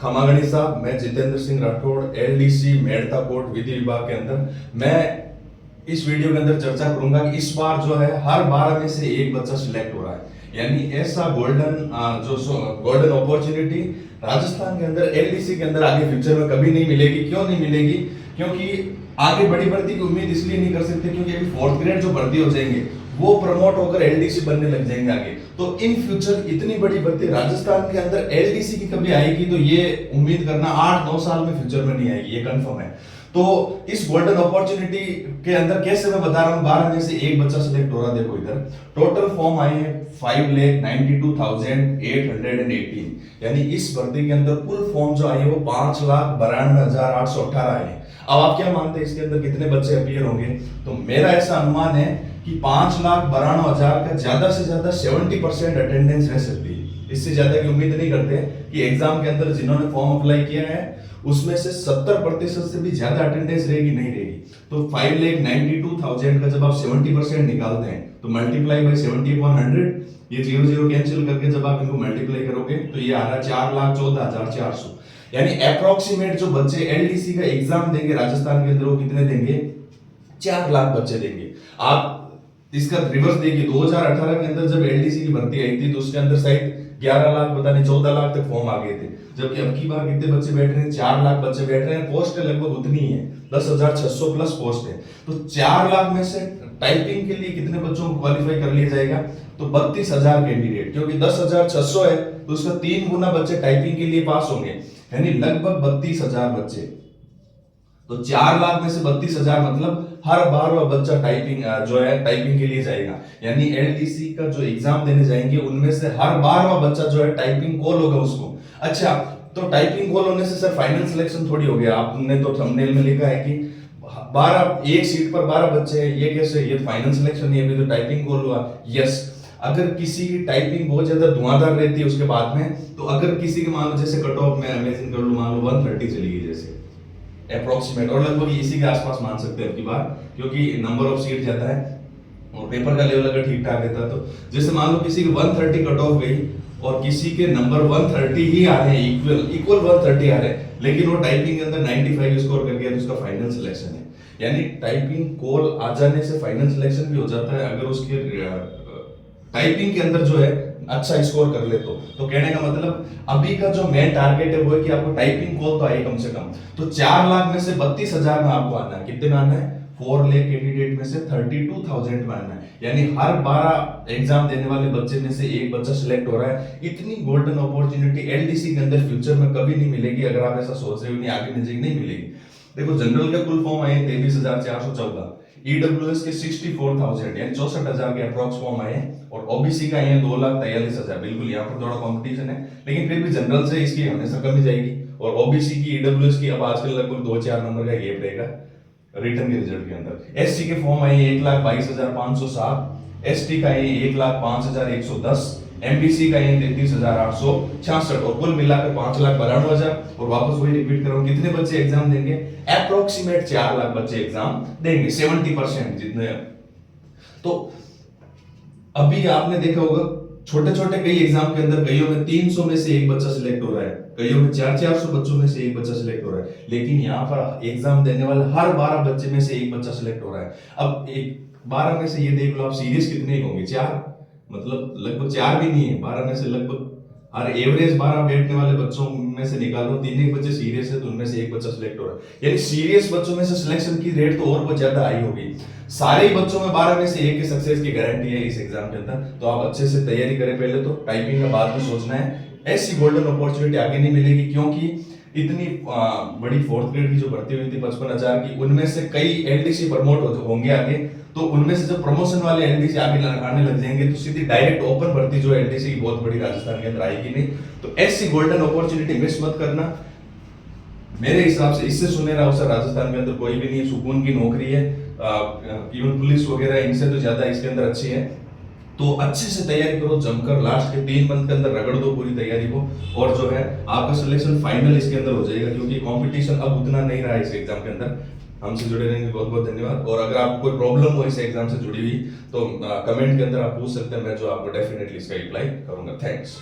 खमा गणित साहब, मैं जितेंद्र सिंह राठौड़, एलडीसी मेड़ता कोट विधि विभाग के अंदर मैं इस वीडियो के अंदर चर्चा करूंगा कि इस बार जो है हर 12 में से एक बच्चा सिलेक्ट हो रहा है। यानी ऐसा गोल्डन अपॉर्चुनिटी राजस्थान के अंदर एलडीसी के अंदर आगे फ्यूचर में कभी नहीं मिलेगी। क्यों नहीं मिलेगी? क्योंकि आगे बड़ी भर्ती की उम्मीद इसलिए नहीं कर सकते क्योंकि अभी फोर्थ ग्रेड जो भर्ती हो जाएंगे वो प्रमोट होकर एलडीसी बनने लग जाएंगे आगे। तो इन फ्यूचर इतनी बड़ी भर्ती राजस्थान के अंदर एलडीसी की कभी आएगी तो ये उम्मीद करना 8-9 साल में फ्यूचर में नहीं आएगी, ये कंफर्म है। तो इस गोल्डन अपॉर्चुनिटी के अंदर कैसे मैं बता रहा हूँ 12 में से एक बच्चा सिलेक्ट हो रहा है। देखो इधर टोटल फॉर्म आए हैं 5,92,818, यानी इस भर्ती के अंदर कुल फॉर्म जो आए वो 5,92,818 आए हैं। अब आप क्या मानते हैं इसके अंदर कितने बच्चे अपीयर होंगे? तो मेरा ऐसा अनुमान है कि 5,92,000 का ज्यादा से ज्यादा 70% अटेंडेंस रह सकती है। इससे ज्यादा की उम्मीद नहीं करते कि एग्जाम के अंदर जिन्होंने फॉर्म अप्लाई किया है उसमें से 70% से भी ज्यादा अटेंडेंस रहेगी नहीं रहेगी। तो 5,92,000 का जब आप 70% निकालते हैं तो मल्टीप्लाई बाय 70/100, ये 0 कैंसिल करके जब आप इनको मल्टीप्लाई करोगे तो ये आ रहा है 4,14,400। यानी अप्रोक्सीमेट जो बच्चे एलडीसी का एग्जाम देंगे राजस्थान के अंदर वो कितने देंगे? 4 लाख बच्चे देंगे। आप इसका रिवर्स देखिए, 2018 के अंदर जब एलडीसी की भर्ती आई थी तो उसके अंदर शायद 11 लाख पता नहीं 14 लाख तक फॉर्म आ गए थे, जबकि अब की बार कितने बच्चे बैठ रहे हैं? 4 लाख बच्चे बैठ रहे हैं। पोस्ट लगभग उतनी ही है, 10,600 प्लस पोस्ट है। तो 4 लाख में से टाइपिंग के लिए कितने बच्चों को क्वालिफाई कर लिया जाएगा? तो 32,000 कैंडिडेट, क्योंकि 10,600 है तो उसका 3 गुना बच्चे टाइपिंग के लिए पास होंगे, यानी लगभग 32,000 बच्चे। तो 4 लाख में से 32,000 मतलब हर 12वां बच्चा टाइपिंग के लिए जाएगा। यानी एलडीसी का जो एग्जाम देने जाएंगे उनमें से हर 12वां बच्चा जो है टाइपिंग कॉल होगा उसको। अच्छा, तो टाइपिंग कॉल होने से सर फाइनल सिलेक्शन थोड़ी हो गया? आपने तो थंबनेल में लिखा है कि 12 एक सीट पर 12 बच्चे हैं, ये कैसे? ये फाइनल सिलेक्शन नहीं है, अभी तो टाइपिंग कॉल हुआ। यस, अगर किसी की टाइपिंग बहुत ज्यादा धुआंधार रहती है उसके बाद में, तो अगर किसी के मान लो जैसे कट ऑफ में इमेजिन कर लो, मान लो 130 चली गई जैसे अप्रोक्सीमेट, और लगभग इसी के आसपास मान सकते हैं अब की बार, क्योंकि नंबर ऑफ सीट ज्यादा है और पेपर का लेवल अगर ठीक ठाक रहता तो जैसे मान लो किसी की 130 कट ऑफ गई और किसी के नंबर 130 ही आ रहे हैं, इक्वल 130 आ रहे हैं, लेकिन वो टाइपिंग के अंदर 95 स्कोर कर गया तो उसका फाइनल सिलेक्शन है। यानी टाइपिंग कॉल आ जाने से फाइनल सिलेक्शन भी हो जाता है अगर उसके टाइपिंग के अंदर जो है अच्छा स्कोर कर ले तो कहने का मतलब अभी का जो मेन टारगेट है वो है कि आपको टाइपिंग कॉल तो आए कम से कम। तो 4 लाख में से 32,000 में आपको आना है। कितने में आना है? 4 लाख कैंडिडेट में से 32,000 में आना है। यानी हर 12 एग्जाम देने वाले बच्चे में से एक बच्चा सिलेक्ट हो रहा है। इतनी गोल्डन अपॉर्चुनिटी एलडीसी के अंदर फ्यूचर में कभी नहीं मिलेगी। अगर आप ऐसा सोच रहे हो नहीं आगे नहीं मिलेगी। देखो जनरल के कुल फॉर्म आए 23,414, ईडब्ल्यूएस के 64,000 यानी 64,000 के अप्रॉक्स फॉर्म आए हैं, और ओबीसी का ये 2,43,000। बिल्कुल यहाँ पर थोड़ा कंपटीशन है, लेकिन फिर भी जनरल से इसकी हमेशा कमी जाएगी। और ओबीसी की ईडब्ल्यूएस की अब आजकल लगभग 2-4 नंबर का गैप रहेगा रिटर्न के रिजल्ट के अंदर। एससी के फॉर्म आए 1,22,507, एसटी का ये 1,05,110, एमबीसी का ये 33,866, और कुल मिलाकर 5,92,000। और वापस वही रिपीट कर रहा हूं, कितने बच्चे एग्जाम देंगे? अप्रोक्सीमेट 4 लाख बच्चे एग्जाम देंगे, 70% जितने। तो अभी आपने देखा होगा छोटे छोटे कई एग्जाम के अंदर कईयों में 300 में से एक बच्चा सिलेक्ट हो रहा है, कईयों में 400 बच्चों में से एक बच्चा सिलेक्ट हो रहा है, लेकिन यहाँ पर एग्जाम देने वाले हर 12 बच्चे में से एक बच्चा सिलेक्ट हो रहा है। अब एक 12 में से ये देख लो आप, सीरियस कितने होंगे? 4, मतलब लगभग 4 भी नहीं है। 12 में से लगभग हर एवरेज 12 बैठने वाले बच्चों में से निकालो 3 बच्चे सीरियस है तो उनमें से एक बच्चा सिलेक्ट हो रहा है। यानी सीरियस बच्चों में से सिलेक्शन की रेट तो और बहुत ज्यादा हाई होगी। सारे बच्चों में 12 में से एक के सक्सेस की गारंटी है इस एग्जाम के अंदर। तो आप अच्छे से तैयारी करें, पहले तो टाइपिंग का बाद में सोचना है। ऐसी गोल्डन अपॉर्चुनिटी आगे नहीं मिलेगी, क्योंकि इतनी बड़ी फोर्थ ग्रेड की जो भर्ती हुई थी 55,000 की, उनमें से कई एलडीसी प्रमोट होंगे आगे। तो उनमें से जब प्रमोशन वाले एलडीसी आगे आने लग जाएंगे तो सीधी डायरेक्ट ओपन भर्ती जो एलडीसी की बहुत बड़ी राजस्थान के अंदर आएगी नहीं। तो ऐसी गोल्डन अपॉर्चुनिटी मिस मत करना। मेरे हिसाब से इससे सुनहरा अवसर राजस्थान के अंदर कोई भी नहीं, सुकून की नौकरी है। इवन पुलिस वगैरह इनसे तो ज्यादा इसके अंदर अच्छी है। तो अच्छे से तैयारी करो, जमकर लास्ट के 3 मंथ के अंदर रगड़ दो पूरी तैयारी को, और जो है आपका सिलेक्शन फाइनल इसके अंदर हो जाएगा, क्योंकि कंपटीशन अब उतना नहीं रहा इस एग्जाम के अंदर। हमसे जुड़े रहेंगे, बहुत बहुत धन्यवाद। और अगर आपको कोई प्रॉब्लम हो इस एग्जाम से जुड़ी हुई तो कमेंट के अंदर आप पूछ सकते हैं, मैं जो आपको डेफिनेटली इसका रिप्लाई करूंगा। थैंक्स।